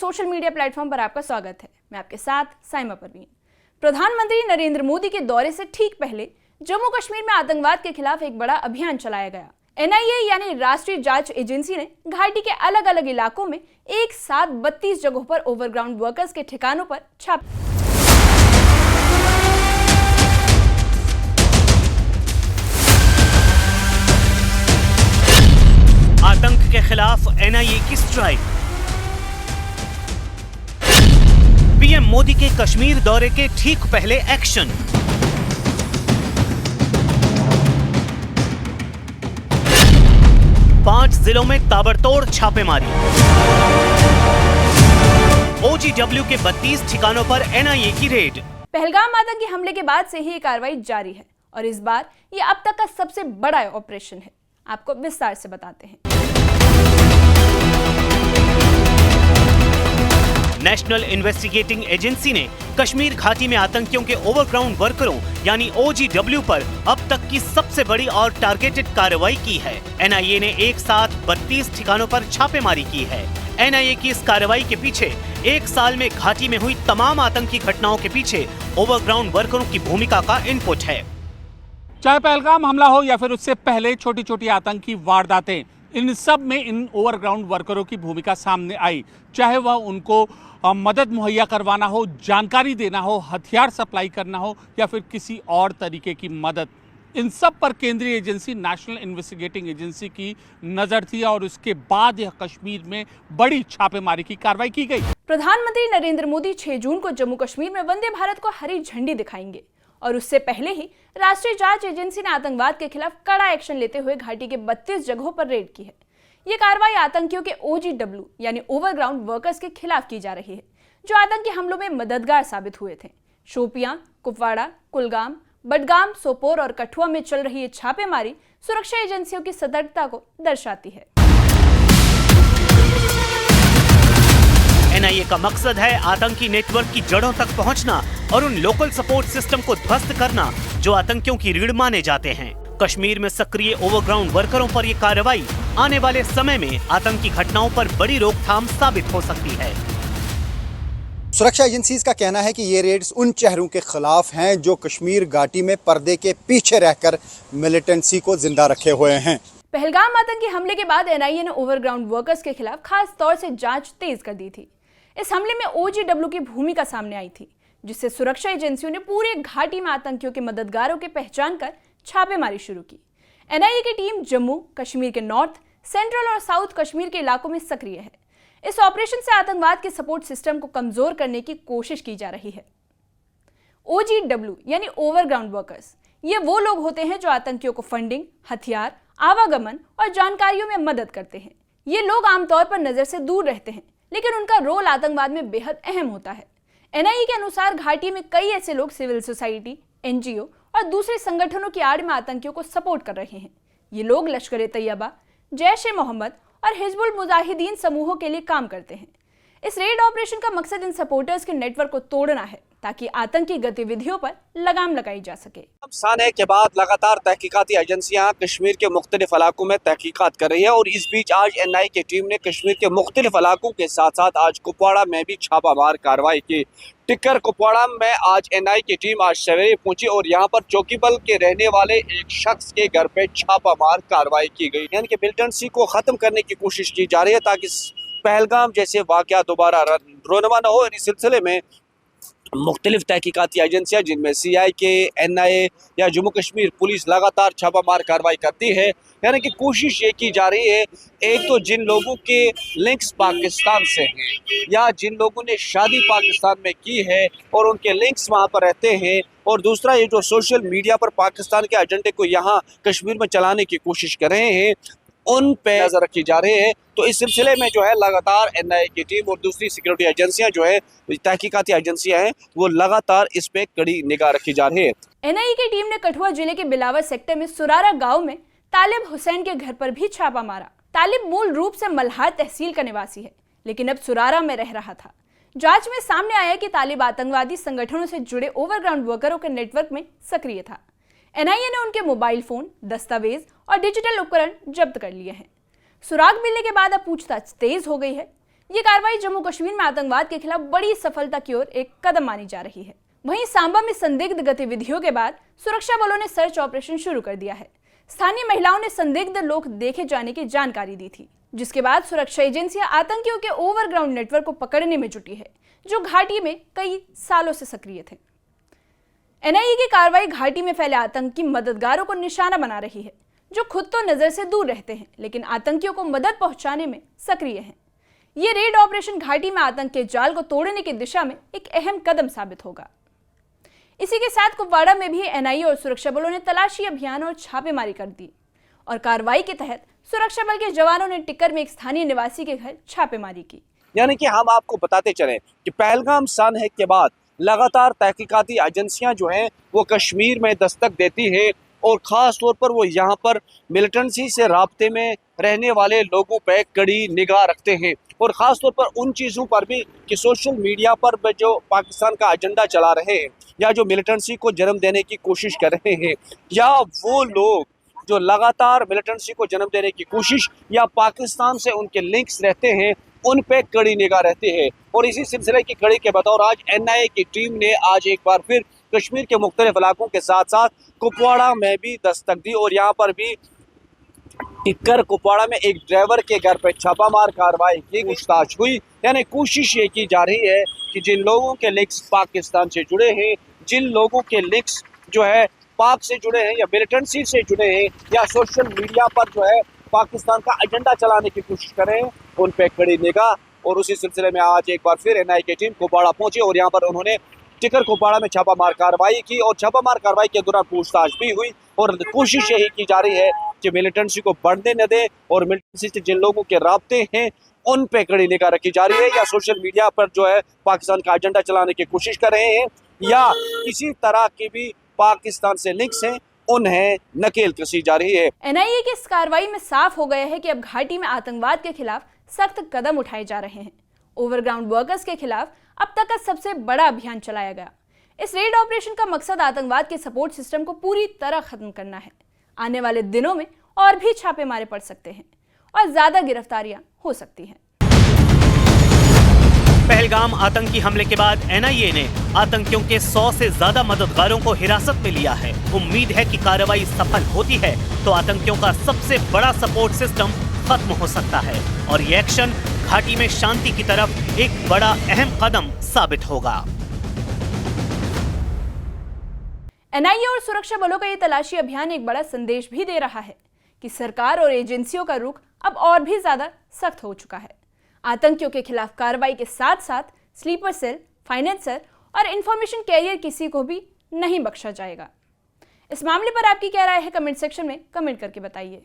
Social media platform पर आपका स्वागत है। मैं आपके साथ साइमा परवीन। प्रधानमंत्री नरेंद्र मोदी के दौरे से ठीक पहले जम्मू कश्मीर में आतंकवाद के खिलाफ एक बड़ा अभियान चलाया गया। एनआईए यानी राष्ट्रीय जांच एजेंसी ने घाटी के अलग अलग इलाकों में एक साथ 32 जगहों पर ओवरग्राउंड वर्कर्स के ठिकानों पर छापे। आतंक के खिलाफ एनआईए की स्ट्राइक। पीएम मोदी के कश्मीर दौरे के ठीक पहले एक्शन। पांच जिलों में ताबड़तोड़ छापेमारी। ओजीडब्ल्यू के 32 ठिकानों पर एनआईए की रेड। पहलगाम आतंकी हमले के बाद से ही ये कार्रवाई जारी है और इस बार ये अब तक का सबसे बड़ा ऑपरेशन है। आपको विस्तार से बताते हैं। नेशनल इन्वेस्टिगेटिंग एजेंसी ने कश्मीर घाटी में आतंकियों के ओवरग्राउंड वर्करों यानी ओजीडब्ल्यू पर अब तक की सबसे बड़ी और टारगेटेड कार्रवाई की है। एनआईए ने एक साथ 32 ठिकानों पर छापेमारी की है। एनआईए की इस कार्रवाई के पीछे एक साल में घाटी में हुई तमाम आतंकी घटनाओं के पीछे ओवरग्राउंड वर्करों की भूमिका का इनपुट है। चाहे पहलगाम हमला हो या फिर उससे पहले छोटी छोटी आतंकी वारदातें, इन सब में इन ओवरग्राउंड वर्करों की भूमिका सामने आई। चाहे वह उनको मदद मुहैया करवाना हो, जानकारी देना हो, हथियार सप्लाई करना हो या फिर किसी और तरीके की मदद, इन सब पर केंद्रीय एजेंसी नेशनल इन्वेस्टिगेटिंग एजेंसी की नजर थी और उसके बाद यह कश्मीर में बड़ी छापेमारी की कार्रवाई की गई। प्रधानमंत्री नरेंद्र मोदी 6 जून को जम्मू कश्मीर में वंदे भारत को हरी झंडी दिखाएंगे और उससे पहले ही राष्ट्रीय जांच एजेंसी ने आतंकवाद के खिलाफ कड़ा एक्शन लेते हुए घाटी के 32 जगहों पर रेड की है। ये कार्रवाई आतंकियों के ओजीडब्ल्यू यानी ओवरग्राउंड वर्कर्स के खिलाफ की जा रही है, जो आतंकी हमलों में मददगार साबित हुए थे। शोपियां, कुपवाड़ा, कुलगाम, बडगाम, सोपोर और कठुआ में चल रही ये छापेमारी सुरक्षा एजेंसियों की सतर्कता को दर्शाती है। एनआईए का मकसद है आतंकी नेटवर्क की जड़ों तक पहुंचना और उन लोकल सपोर्ट सिस्टम को ध्वस्त करना जो आतंकियों की रीढ़ माने जाते हैं। कश्मीर में सक्रिय ओवरग्राउंड वर्करों पर यह कार्रवाई आने वाले समय में आतंकी घटनाओं पर बड़ी रोकथाम साबित हो सकती है। सुरक्षा एजेंसीज का कहना है कि ये रेड्स उन चेहरों के खिलाफ हैं जो कश्मीर घाटी में पर्दे के पीछे रहकर मिलिटेंसी को जिंदा रखे हुए हैं। पहलगाम आतंकी हमले के बाद एनआईए ने ओवरग्राउंड वर्कर्स के खिलाफ खास तौर से जांच तेज कर दी थी। इस हमले में ओजीडब्ल्यू की भूमिका सामने आई थी, जिससे सुरक्षा एजेंसियों ने पूरे घाटी में आतंकियों के मददगारों की पहचान कर छापेमारी शुरू की। एनआईए की टीम जम्मू कश्मीर के नॉर्थ, सेंट्रल और साउथ कश्मीर के इलाकों में सक्रिय है। इस ऑपरेशन से आतंकवाद के सपोर्ट सिस्टम को कमजोर करने की कोशिश की जा रही है। ओजीडब्ल्यू यानी ओवरग्राउंड वर्कर्स, ये वो लोग होते हैं जो आतंकियों को फंडिंग, हथियार, आवागमन और जानकारियों में मदद करते हैं। ये लोग आमतौर पर नजर से दूर रहते हैं, लेकिन उनका रोल आतंकवाद में बेहद अहम होता है। एनआईए के अनुसार घाटी में कई ऐसे लोग सिविल सोसाइटी, एनजीओ और दूसरे संगठनों की आड़ में आतंकियों को सपोर्ट कर रहे हैं। ये लोग लश्कर ए तैयबा, जैश-ए-मोहम्मद और हिजबुल मुजाहिदीन समूहों के लिए काम करते हैं। इस रेड ऑपरेशन का मकसद इन सपोर्टर्स के नेटवर्क को तोड़ना है ताकि आतंकी गतिविधियों पर लगाम लगाई जा सके। साने के बाद लगातार तहकीकाती एजेंसियां कश्मीर के मुख्तलिफ इलाकों में तहकीकात कर रही है और इस बीच आज एनआईए की टीम ने कश्मीर के मुख्तलिफ इलाकों के साथ साथ आज कुपवाड़ा में भी छापामार कार्रवाई की। टिक्कर कुपवाड़ा में आज एनआईए की टीम आज सवेरे पहुंची और यहां पर चौकीबल के रहने वाले एक शख्स के घर पे छापामार कार्रवाई की गई। यानी कि मिलिटेंसी को खत्म करने की कोशिश की जा रही है ताकि पहलगाम जैसे वाकया दोबारा रोनमा न हो। इस सिलसिले में मुख्तलिफ तहकीकाती एजेंसियाँ जिनमें CIK, NIA या जम्मू कश्मीर पुलिस लगातार छापामार कार्रवाई करती है। यानी कि कोशिश ये की जा रही है, एक तो जिन लोगों के लिंक्स पाकिस्तान से हैं या जिन लोगों ने शादी पाकिस्तान में की है और उनके लिंक्स वहाँ पर रहते हैं, और दूसरा ये जो सोशल मीडिया पर पाकिस्तान के एजेंडे को यहाँ कश्मीर में चलाने की कोशिश कर रहे हैं, उन पे नजर रखी जा रही है। तो इस सिलसिले में जो है लगातार एनआईए की टीम और दूसरी सिक्योरिटी एजेंसियां जो है, तहकीकाती एजेंसियां हैं, वो लगातार इस पे कड़ी निगाह रखी जा रही है। एनआईए की टीम ने कठुआ जिले के बिलावर सेक्टर में सुरारा गांव में तालिब हुसैन के घर पर भी छापा मारा। तालिब मूल रूप से मल्हार तहसील का निवासी है, लेकिन अब सुरारा में रह रहा था। जांच में सामने आया कि तालिब आतंकवादी संगठनों से जुड़े ओवरग्राउंड वर्करों के नेटवर्क में सक्रिय था। एनआईए ने उनके मोबाइल फोन, दस्तावेज और डिजिटल उपकरण जब्त कर लिए हैं। सुराग मिलने के बाद अब पूछताछ तेज हो गई है। ये कार्रवाई जम्मू कश्मीर में आतंकवाद के खिलाफ बड़ी सफलता की ओर एक कदम मानी जा रही है। वहीं सांबा में संदिग्ध गतिविधियों के बाद सुरक्षा बलों ने सर्च ऑपरेशन शुरू कर दिया है। स्थानीय महिलाओं ने संदिग्ध लोग देखे जाने की जानकारी दी थी, जिसके बाद सुरक्षा एजेंसियां आतंकियों के ओवरग्राउंड नेटवर्क को पकड़ने में जुटी है, जो घाटी में कई सालों से सक्रिय थे। एनआईए की कार्रवाई घाटी में फैले आतंकी मददगारों को निशाना बना रही है, जो खुद तो नजर से दूर रहते हैं लेकिन आतंकियों को मदद पहुंचाने में सक्रिय हैं। ये रेड ऑपरेशन घाटी में आतंक के जाल को तोड़ने की दिशा में एक अहम कदम साबित होगा। इसी के साथ कुपवाड़ा में भी एनआईए और सुरक्षा बलों ने तलाशी अभियान और छापेमारी कर दी और कार्रवाई के तहत सुरक्षा बल के जवानों ने टिक्कर में एक स्थानीय निवासी के घर छापेमारी की। यानी कि हम आपको बताते चले कि पहलगाम सानहेक के बाद लगातार तहकीकाती एजेंसियां जो हैं वो कश्मीर में दस्तक देती है और ख़ास तौर पर वो यहाँ पर मिलिटेंसी से राब्ते में रहने वाले लोगों पर कड़ी निगाह रखते हैं और ख़ास तौर पर उन चीज़ों पर भी कि सोशल मीडिया पर जो पाकिस्तान का एजेंडा चला रहे हैं या जो मिलिटेंसी को जन्म देने की कोशिश कर रहे हैं या वो लोग जो लगातार मिलिटेंसी को जन्म देने की कोशिश या पाकिस्तान से उनके लिंक्स रहते हैं, उन पे कड़ी निगाह रहती है। और इसी सिलसिले की कड़ी के बतौर आज एनआईए की टीम ने आज एक बार फिर कश्मीर के मुख्तलिफ इलाकों के साथ साथ कुपवाड़ा में भी दस्तक दी और यहाँ पर भी टिक्कर कुपवाड़ा में एक ड्राइवर के घर पर छापामार कार्रवाई की पूछताछ हुई। यानी कोशिश ये की जा रही है कि जिन लोगों के लिंक्स पाकिस्तान से जुड़े हैं, जिन लोगों के लिंक्स जो है पाक से जुड़े हैं या मिलिटेंसी से जुड़े हैं या सोशल मीडिया पर जो है पाकिस्तान का एजेंडा चलाने की कोशिश कर रहे हैं, उन पे कड़ी निगाह। और उसी सिलसिले में आज एक बार फिर एनआईए की टीम कुपवाड़ा पहुंची और यहाँ पर उन्होंने टिक्कर कुपवाड़ा में छापामार कार्रवाई की और छापामार कार्रवाई के दौरान पूछताछ भी हुई और कोशिश यही की जा रही है कि मिलिटेंसी को बढ़ने न दे और मिलिटेंसी से जिन लोगों के राब्ते हैं उन पे कड़ी निगाह रखी जा रही है या सोशल मीडिया पर जो है पाकिस्तान का एजेंडा चलाने की कोशिश कर रहे हैं या किसी तरह की भी पाकिस्तान से लिंक्स हैं, उन्हें नकेल कसी जा रही है। एनआईए की इस कार्रवाई में साफ हो गया है कि अब घाटी में आतंकवाद के खिलाफ सख्त कदम उठाए जा रहे हैं। ओवरग्राउंड वर्कर्स के खिलाफ अब तक का सबसे बड़ा अभियान चलाया गया। इस रेड ऑपरेशन का मकसद आतंकवाद के सपोर्ट सिस्टम को पूरी तरह खत्म करना है। आने वाले दिनों में और भी छापेमारे पड़ सकते हैं और ज्यादा गिरफ्तारियां हो सकती हैं। पहलगाम आतंकी हमले के बाद एनआईए ने आतंकियों के 100 से ज्यादा मददगारों को हिरासत में लिया है। उम्मीद है कि कार्रवाई सफल होती है तो आतंकियों का सबसे बड़ा सपोर्ट सिस्टम खत्म हो सकता है और ये एक्शन घाटी में शांति की तरफ एक बड़ा अहम कदम साबित होगा। एनआईए और सुरक्षा बलों का ये तलाशी अभियान एक बड़ा संदेश भी दे रहा है कि सरकार और एजेंसियों का रुख अब और भी ज्यादा सख्त हो चुका है। आतंकियों के खिलाफ कार्रवाई के साथ साथ स्लीपर सेल, फाइनेंसर और इंफॉर्मेशन कैरियर किसी को भी नहीं बख्शा जाएगा। इस मामले पर आपकी क्या राय है? कमेंट सेक्शन में कमेंट करके बताइए।